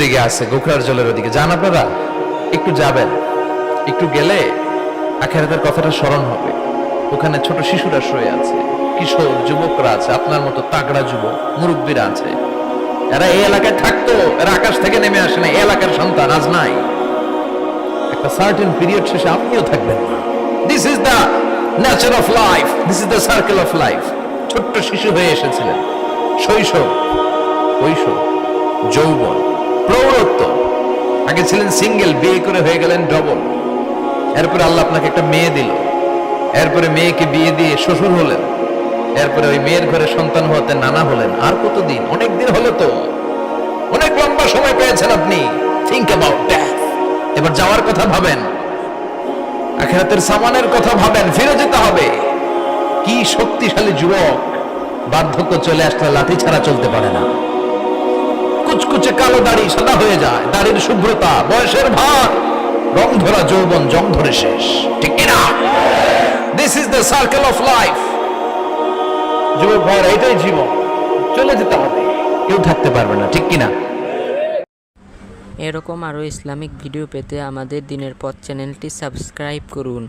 দিকে আছে, গোখরার জলের ওদিকে যান আপনারা, একটু যাবেন, একটু গেলে আখিরাতের কথাটা স্মরণ হবে। ওখানে ছোট শিশুরা শুয়ে আছে, কিশোর যুবকরা আছে, আপনার মতো তাগড়া যুবক, মুরব্বীরা আছে। এরা এই এলাকায় থাকতো, এরা আকাশ থেকে নেমে আসে না, এই এলাকার সন্তান আজ নাই। একটা সার্টেন পিরিয়ড শেষে আপনিও থাকবেন না। This is the nature of life, this is the circle of life. ছোট্ট শিশু হয়ে এসেছিলেন, শৈশব, কৈশোর, যৌবন, প্রৌঢ়ত্ব, আগে ছিলেন সিঙ্গেল, বিয়ে করে হয়ে গেলেন ডবল। এরপরে আল্লাহ আপনাকে একটা মেয়ে দিল, এরপরে মেয়েকে বিয়ে দিয়ে শ্বশুর হলেন, এরপরে ওই মেয়ের ঘরে সন্তান হতে নানা হলেন। আর কতদিন? অনেক দিন হলো তো, অনেক লম্বা সময় পেয়েছেন আপনি। Think about that. এবার যাওয়ার কথা ভাবেন, আখিরাতের সামানের কথা ভাবেন, ফিরে যেতে হবে। কি শক্তিশালী যুবক, বার্ধক্য চলে আসলে লাঠি ছাড়া চলতে পারে না। কুচকুচে কালো দাড়ি সাদা হয়ে যায়, দাড়ির শুভ্রতা, বয়সের ভার, রং ধরা যৌবন জং ধরে শেষ, ঠিক কিনা? This is the circle of life. যুবক ভাইরা, এটাই জীবন, চলে যেতে হবে, কেউ থাকতে পারবে না, ঠিক কিনা? এরকম আরও ইসলামিক ভিডিও পেতে আমাদের দিনের পথ চ্যানেলটি সাবস্ক্রাইব করুন।